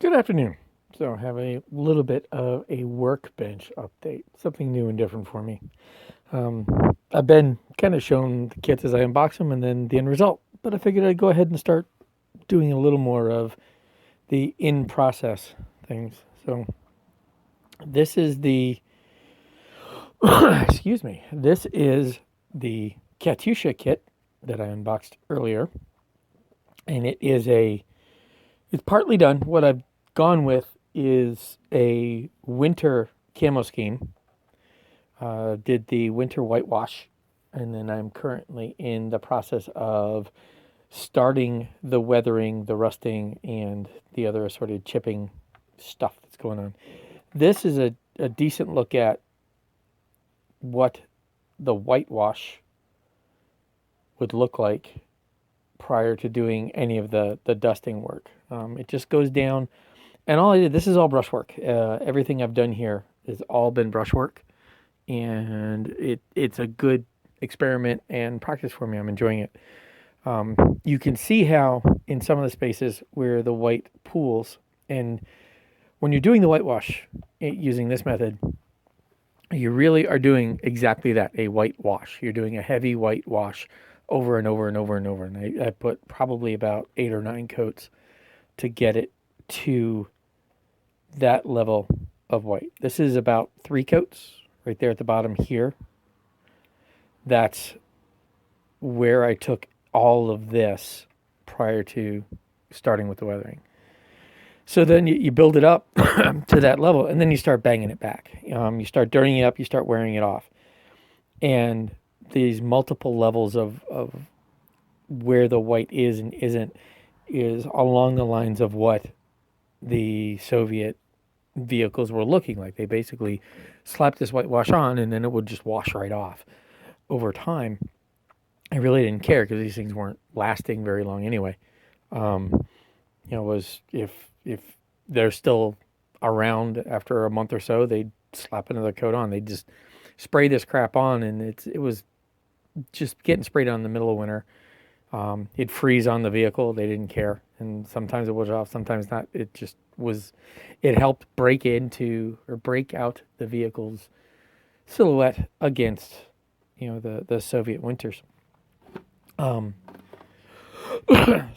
Good afternoon. So I have a little bit of a workbench update, something new and different for me. Um, I've been kind of shown the kits as I unbox them and then the end result, but I figured I'd go ahead and start doing a little more of the in-process things. So this is the, excuse me, this is the Katusha kit that I unboxed earlier, and it's partly done. What I've gone with is a winter camo scheme. Did the winter whitewash, and then I'm currently in the process of starting the weathering, the rusting, and the other assorted chipping stuff that's going on. This is a decent look at what the whitewash would look like prior to doing any of the dusting work. It just goes down, and all I did, this is all brushwork. Everything I've done here has all been brushwork, and it's a good experiment and practice for me. I'm enjoying it. You can see how in some of the spaces where the white pools, and when you're doing the whitewash using this method, you really are doing exactly that, a white wash. You're doing a heavy white wash over and over and over and over. And I put probably about 8 or 9 coats to get it to that level of white. This is about 3 coats right there at the bottom here. That's where I took all of this prior to starting with the weathering. So then you build it up to that level, and then you start banging it back. You start dirtying it up, you start wearing it off. And these multiple levels of where the white is and isn't is along the lines of what the Soviet vehicles were looking like. They basically slapped this whitewash on, and then it would just wash right off over time. I really didn't care because these things weren't lasting very long anyway. Was if they're still around after a month or so, they'd slap another coat on. They'd just spray this crap on, and it was just getting sprayed on in the middle of winter. It'd freeze on the vehicle. They didn't care, and sometimes it was off, sometimes not. It just was. It helped break into or break out the vehicle's silhouette against, the Soviet winters.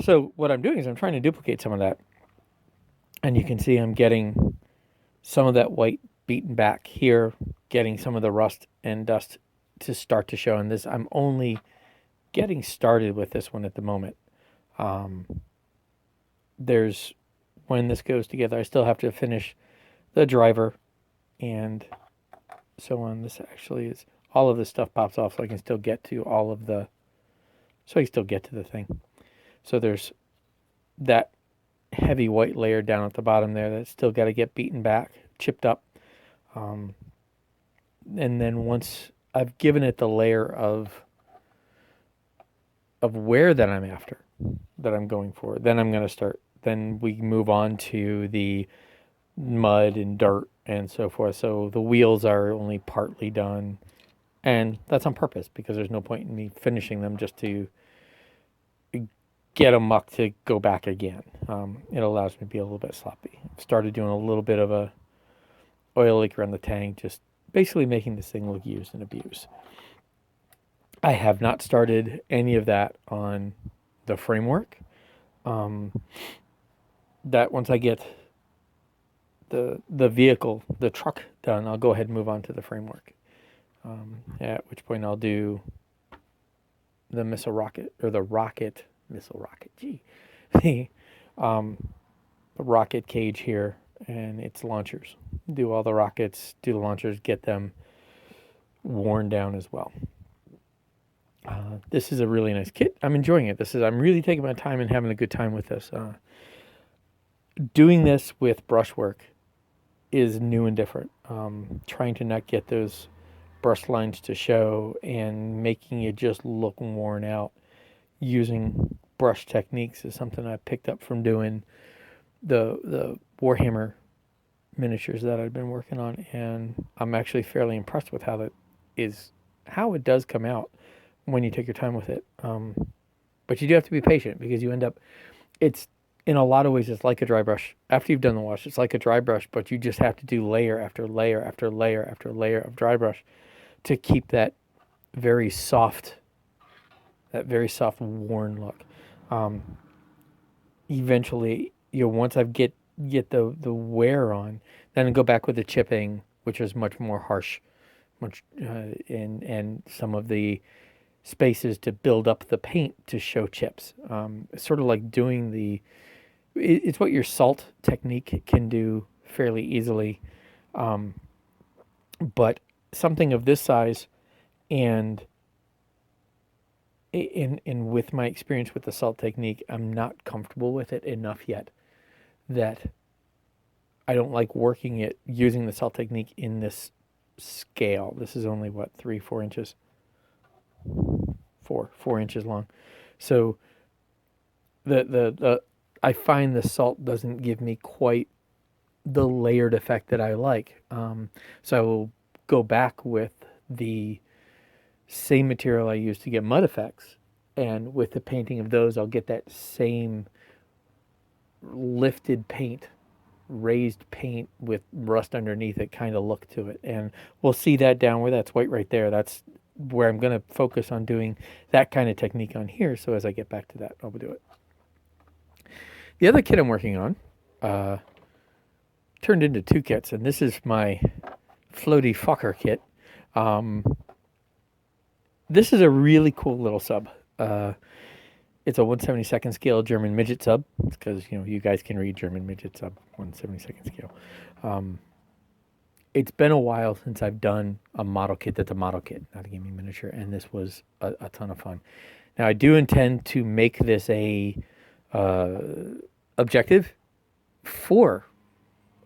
So what I'm doing is I'm trying to duplicate some of that, and you can see I'm getting some of that white beaten back here, getting some of the rust and dust to start to show. And this, I'm only getting started with this one at the moment. There's when this goes together, I still have to finish the driver and so on. This actually is all of this stuff pops off, so I can still get to all of the. So I can still get to the thing. So there's that heavy white layer down at the bottom there that's still got to get beaten back, chipped up. And then once I've given it the layer of where that I'm after, that I'm going for, then I'm going to start. Then we move on to the mud and dirt and so forth. So the wheels are only partly done. And that's on purpose because there's no point in me finishing them just to get a muck to go back again. It allows me to be a little bit sloppy. Started doing a little bit of a oil leak around the tank, just basically making this thing look used and abused. I have not started any of that on the framework. That once I get the vehicle, the truck done, I'll go ahead and move on to the framework. At which point I'll do the missile rocket or the rocket missile rocket. Gee, the rocket cage here and its launchers. Do all the rockets, do the launchers, get them worn down as well. This is a really nice kit. I'm enjoying it. I'm really taking my time and having a good time with this. Doing this with brushwork is new and different. Trying to not get those brush lines to show and making it just look worn out using brush techniques is something I picked up from doing the Warhammer miniatures that I've been working on, and I'm actually fairly impressed with how it does come out when you take your time with it. But you do have to be patient because you end up, it's in a lot of ways, it's like a dry brush. After you've done the wash, it's like a dry brush, but you just have to do layer after layer after layer after layer of dry brush to keep very soft, that very soft, worn look. Um, Eventually, once I get the wear on, then I go back with the chipping, which is much more harsh, much and some of the spaces to build up the paint to show chips. It's sort of like doing it's what your salt technique can do fairly easily, but something of this size, and with my experience with the salt technique, I'm not comfortable with it enough yet that I don't like working it using the salt technique in this scale. This is only what, 3-4 inches, 4 inches long. So the I find the salt doesn't give me quite the layered effect that I like. So I will go back with the same material I used to get mud effects, and with the painting of those, I'll get that same lifted paint, raised paint with rust underneath it kind of look to it. And we'll see that down where that's white right there. That's where I'm going to focus on doing that kind of technique on here. So as I get back to that, I'll do it. The other kit I'm working on turned into 2 kits, and this is my floaty fucker kit. This is a really cool little sub. It's a 1/72nd scale German midget sub. It's because you guys can read German midget sub, 1/72nd scale. It's been a while since I've done a model kit that's a model kit, not a gaming miniature, and this was a ton of fun. Now I do intend to make this a objective for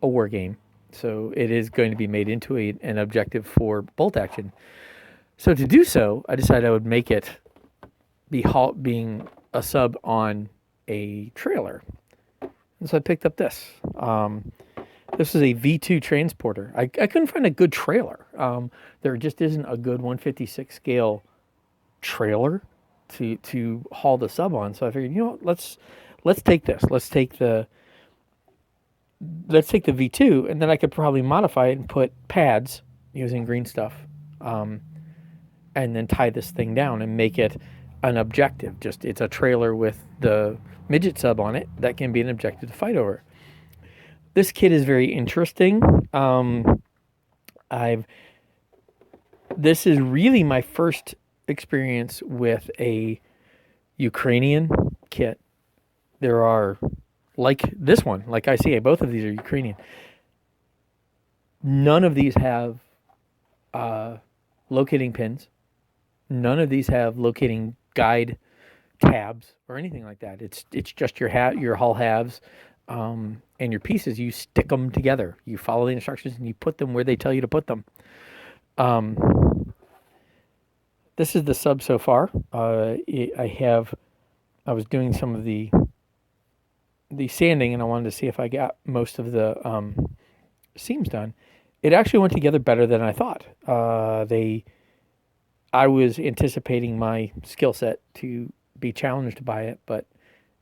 a war game, so it is going to be made into an objective for bolt action. So to do so, I decided I would make it being a sub on a trailer. And so I picked up this. This is a V2 transporter. I couldn't find a good trailer. There just isn't a good 156 scale trailer to haul the sub on. So I figured, let's take this. Let's take the V2, and then I could probably modify it and put pads using green stuff, and then tie this thing down and make it an objective. It's a trailer with the midget sub on it that can be an objective to fight over. This kit is very interesting. This is really my first experience with a Ukrainian kit. There are, like this one, like I see, both of these are Ukrainian. None of these have locating pins. None of these have locating guide tabs or anything like that. It's just your hull halves, and your pieces. You stick them together. You follow the instructions and you put them where they tell you to put them. This is the sub so far. I was doing some of the sanding, and I wanted to see if I got most of the seams done. It actually went together better than I thought. I was anticipating my skill set to be challenged by it, but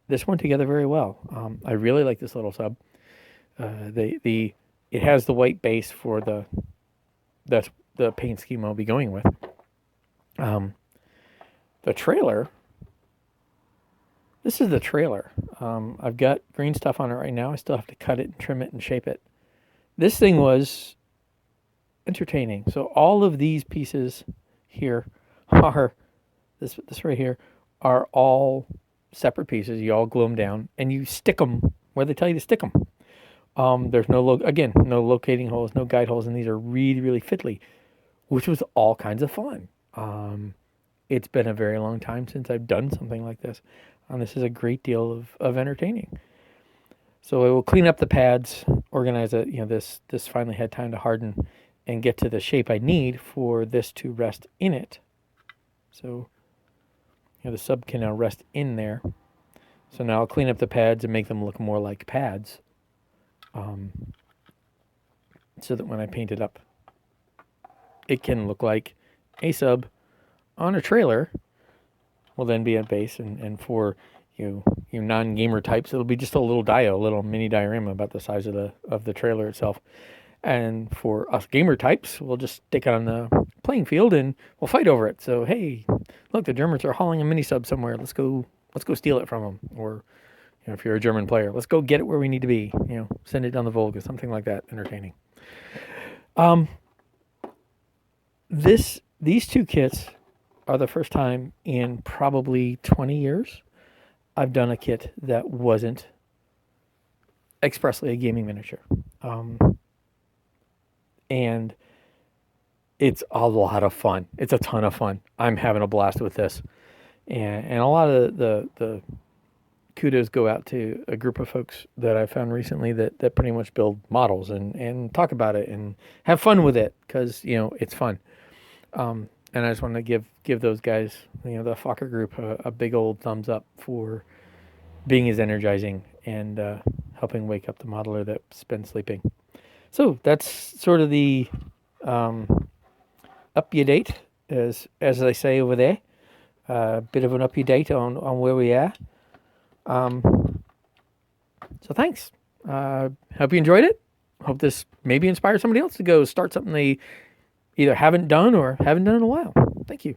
this went together very well. I really like this little sub. It has the white base for that's the paint scheme I'll be going with. The trailer. This is the trailer. I've got green stuff on it right now. I still have to cut it and trim it and shape it. This thing was entertaining. So all of these pieces here are, this right here, are all separate pieces. You all glue them down and you stick them where they tell you to stick them. There's no locating holes, no guide holes, and these are really, really fiddly, which was all kinds of fun. It's been a very long time since I've done something like this, and this is a great deal of entertaining. So I will clean up the pads, organize it. This finally had time to harden and get to the shape I need for this to rest in it. So the sub can now rest in there. So now I'll clean up the pads and make them look more like pads, so that when I paint it up, it can look like a sub on a trailer will then be a base, and for you non-gamer types, it'll be just a little a little mini diorama about the size of the trailer itself. And for us gamer types, we'll just stick it on the playing field and we'll fight over it. So hey, look, the Germans are hauling a mini sub somewhere. Let's go steal it from them. Or if you're a German player, let's go get it where we need to be. Send it down the Volga, something like that. Entertaining. These two kits are the first time in probably 20 years I've done a kit that wasn't expressly a gaming miniature. And it's a lot of fun. It's a ton of fun. I'm having a blast with this. And a lot of the kudos go out to a group of folks that I found recently that pretty much build models and talk about it and have fun with it because, it's fun. And I just want to give those guys, the Fokker group, a big old thumbs up for being as energizing and helping wake up the modeler that's been sleeping. So that's sort of the up-to-date, as they say over there. A bit of an up-to-date on where we are. So thanks. Hope you enjoyed it. Hope this maybe inspires somebody else to go start something they either haven't done or haven't done in a while. Thank you.